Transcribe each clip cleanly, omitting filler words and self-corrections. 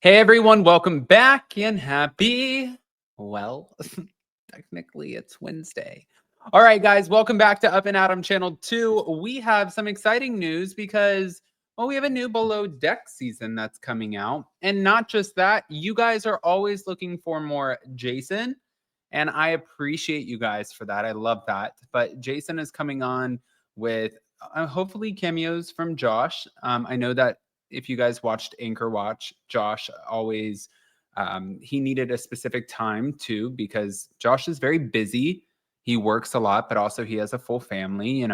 Hey everyone, welcome back and well, technically it's Wednesday. All right, guys, welcome back to Up and Adam Channel 2. We have some exciting news because, we have a new Below Deck season that's coming out. And not just that, you guys are always looking for more Jason. And I appreciate you guys for that. I love that. But Jason is coming on with hopefully cameos from Josh. I know that if you guys watched Anchor Watch, Josh always he needed a specific time too because Josh is very busy. He works a lot, but also he has a full family,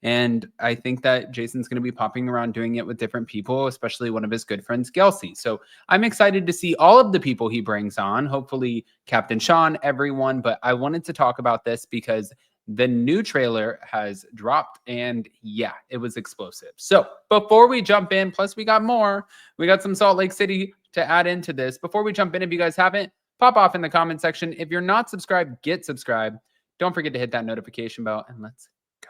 And I think that Jason's going to be popping around doing it with different people, especially one of his good friends, Gelsey. So I'm excited to see all of the people he brings on. Hopefully, Captain Sean, everyone. But I wanted to talk about this because the new trailer has dropped and yeah, it was explosive. So before we jump in, plus we got more, we got some Salt Lake City to add into this. Before we jump in, if you guys haven't, pop off in the comment section. If you're not subscribed, get subscribed. Don't forget to hit that notification bell and let's go.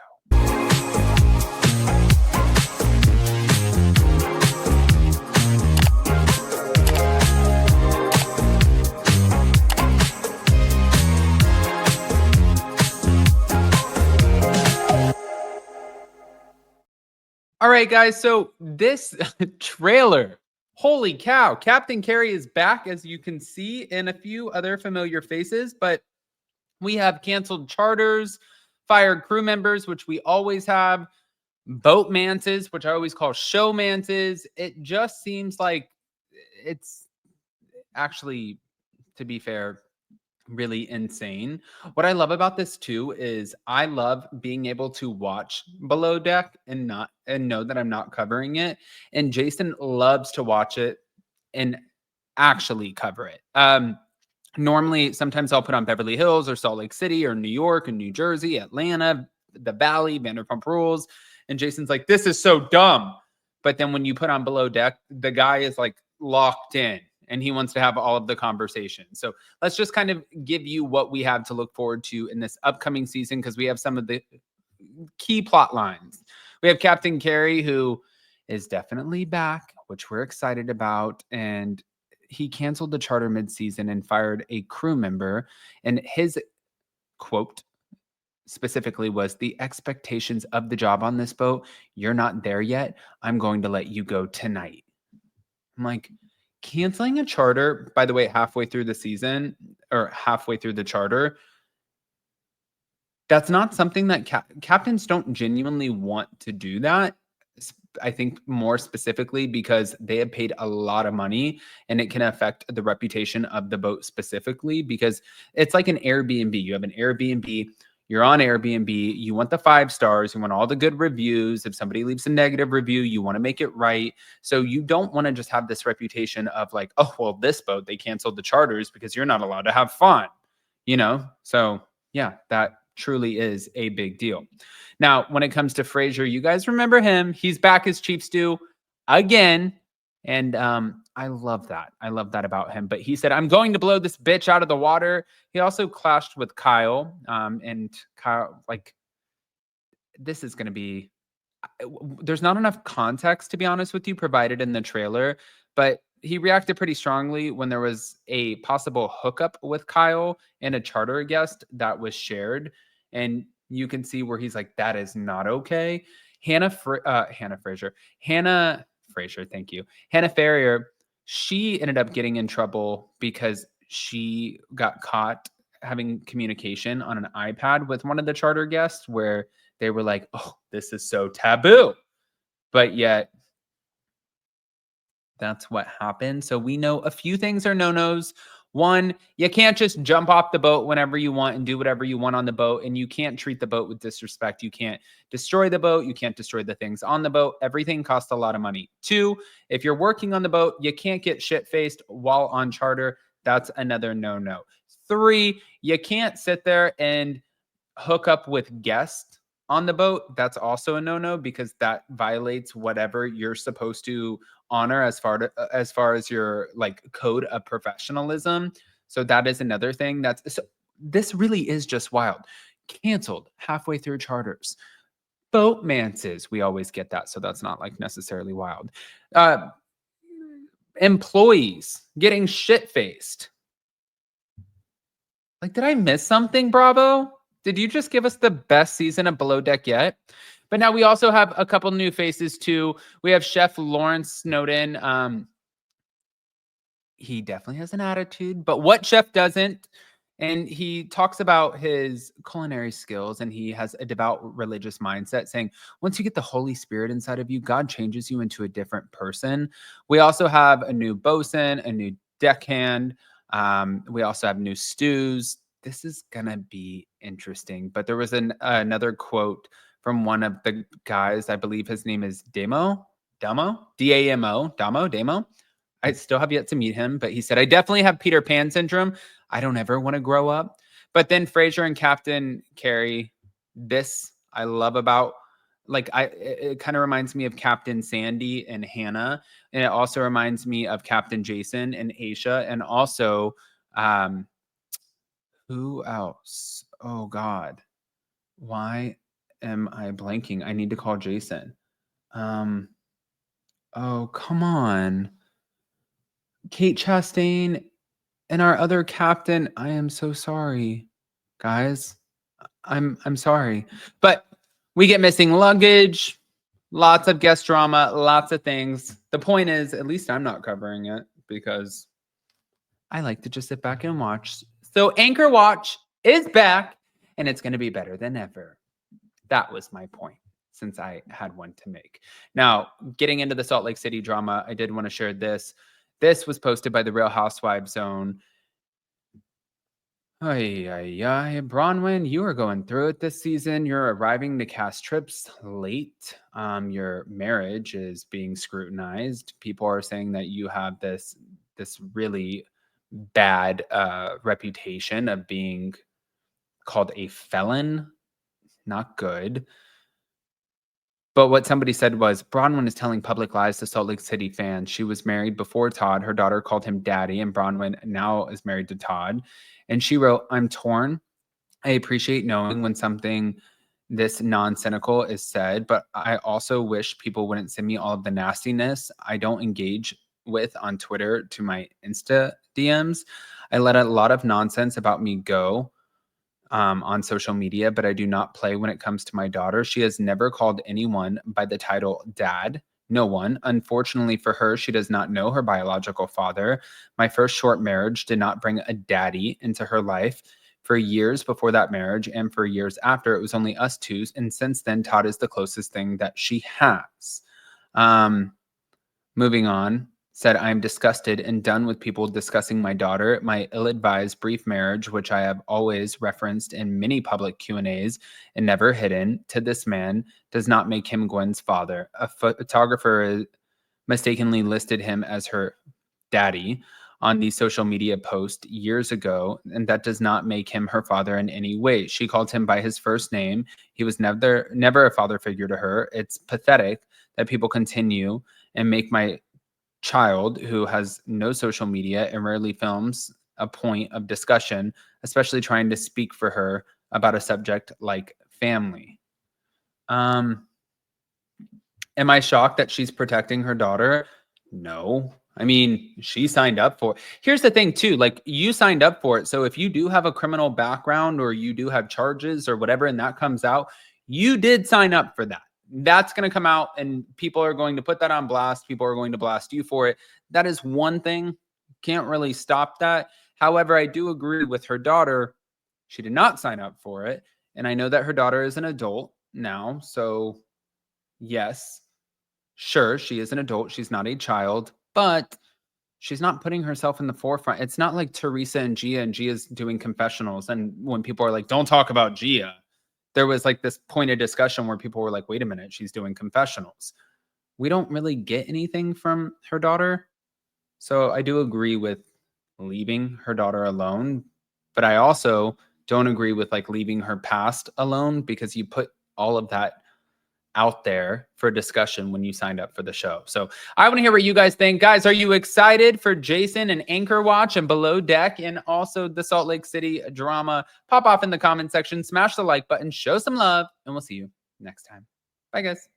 All right, guys, so this trailer, holy cow, Captain Kerry is back, as you can see, and a few other familiar faces, but we have canceled charters, fired crew members, which we always have, boat manses, which I always call show manses. It just seems like it's actually, to be fair, really insane. What I love about this too is I love being able to watch Below Deck and know that I'm not covering it. And Jason loves to watch it and actually cover it. Normally, sometimes I'll put on Beverly Hills or Salt Lake City or New York and New Jersey, Atlanta, the Valley, Vanderpump Rules. And Jason's like, this is so dumb. But then when you put on Below Deck, the guy is like locked in and he wants to have all of the conversation. So let's just kind of give you what we have to look forward to in this upcoming season because we have some of the key plot lines. We have Captain Kerry, who is definitely back, which we're excited about. And he canceled the charter mid-season and fired a crew member. And his quote specifically was, the expectations of the job on this boat, you're not there yet. I'm going to let you go tonight. I'm like, canceling a charter, by the way, halfway through the season or halfway through the charter, that's not something that captains don't genuinely want to do that. I think more specifically because they have paid a lot of money and it can affect the reputation of the boat specifically because it's like an Airbnb. You have an Airbnb, you're on Airbnb, you want the 5 stars, you want all the good reviews. If somebody leaves a negative review, you want to make it right. So you don't want to just have this reputation of like, oh, well, this boat, they canceled the charters because you're not allowed to have fun, So yeah, that truly is a big deal. Now, when it comes to Fraser, you guys remember him. He's back as Chief Stew again. And I love that. I love that about him. But he said, I'm going to blow this bitch out of the water. He also clashed with Kyle. And Kyle, like, this is going to be, there's not enough context, to be honest with you, provided in the trailer. But he reacted pretty strongly when there was a possible hookup with Kyle and a charter guest that was shared. And you can see where he's like, that is not okay. Hannah Fraser, thank you. Hannah Ferrier, she ended up getting in trouble because she got caught having communication on an iPad with one of the charter guests where they were like, oh, this is so taboo. But yet, that's what happened. So we know a few things are no-nos. One, you can't just jump off the boat whenever you want and do whatever you want on the boat. And you can't treat the boat with disrespect. You can't destroy the boat. You can't destroy the things on the boat. Everything costs a lot of money. 2, if you're working on the boat, you can't get shit-faced while on charter. That's another no-no. 3, you can't sit there and hook up with guests on the boat. That's also a no-no because that violates whatever you're supposed to honor as far as your like code of professionalism. So that is another thing. This really is just wild. Canceled halfway through charters. Boat manses, we always get that, so that's not like necessarily wild. employees getting shit-faced. Like, did I miss something, Bravo? Did you just give us the best season of Below Deck yet? But now we also have a couple new faces too. We have Chef Lawrence Snowden. He definitely has an attitude, but what chef doesn't? And he talks about his culinary skills, and he has a devout religious mindset, saying once you get the Holy Spirit inside of you, God changes you into a different person. We also have a new bosun, a new deckhand. We also have new stews. This is gonna be interesting. But there was another quote from one of the guys. I believe his name is Damo, Damo. I still have yet to meet him, but he said, I definitely have Peter Pan syndrome. I don't ever want to grow up. But then Fraser and Captain Kerry, this I love about, like, it kind of reminds me of Captain Sandy and Hannah. And it also reminds me of Captain Jason and Aisha. And also, who else? Oh, God. Why am I blanking? I need to call Jason. Oh, come on. Kate Chastain and our other captain. I am so sorry, guys. I'm sorry. But we get missing luggage, lots of guest drama, lots of things. The point is, at least I'm not covering it because I like to just sit back and watch. So Anchor Watch is back, and it's going to be better than ever. That was my point, since I had one to make. Now, getting into the Salt Lake City drama, I did want to share this. This was posted by the Real Housewives Zone. Bronwyn, you are going through it this season. You're arriving to cast trips late. Your marriage is being scrutinized. People are saying that you have this really bad reputation of being called a felon. Not good. But what somebody said was, Bronwyn is telling public lies to Salt Lake City fans. She was married before Todd. Her daughter called him daddy, and Bronwyn now is married to Todd. And she wrote, I'm torn. I appreciate knowing when something this non-cynical is said, but I also wish people wouldn't send me all of the nastiness I don't engage with on Twitter to my Insta DMs. I let a lot of nonsense about me go on social media, but I do not play when it comes to my daughter. She has never called anyone by the title dad. No one. Unfortunately for her, she does not know her biological father. My first short marriage did not bring a daddy into her life. For years before that marriage and for years after, it was only us two. And since then, Todd is the closest thing that she has. Moving on. Said, I am disgusted and done with people discussing my daughter, my ill-advised brief marriage, which I have always referenced in many public Q&As and never hidden, to this man does not make him Gwen's father. A photographer mistakenly listed him as her daddy on the social media post years ago, and that does not make him her father in any way. She called him by his first name. He was never a father figure to her. It's pathetic that people continue and make my child, who has no social media and rarely films, a point of discussion, especially trying to speak for her about a subject like family. Am I shocked that she's protecting her daughter? No. I mean, she signed up for it. Here's the thing too, like, you signed up for it. So if you do have a criminal background or you do have charges or whatever, and that comes out, you did sign up for that. That's going to come out, and people are going to put that on blast. People are going to blast you for it. That is one thing. Can't really stop that. However, I do agree with her daughter. She did not sign up for it. And I know that her daughter is an adult now. So yes, sure, she is an adult. She's not a child, but she's not putting herself in the forefront. It's not like Teresa and Gia's doing confessionals. And when people are like, don't talk about Gia, there was like this point of discussion where people were like, wait a minute, she's doing confessionals. We don't really get anything from her daughter. So I do agree with leaving her daughter alone, but I also don't agree with like leaving her past alone, because you put all of that out there for discussion when you signed up for the show. So I want to hear what you guys think. Guys, are you excited for Jason and Anchor Watch and Below Deck and also the Salt Lake City drama? Pop off in the comment section, smash the like button, show some love, and we'll see you next time. Bye, guys.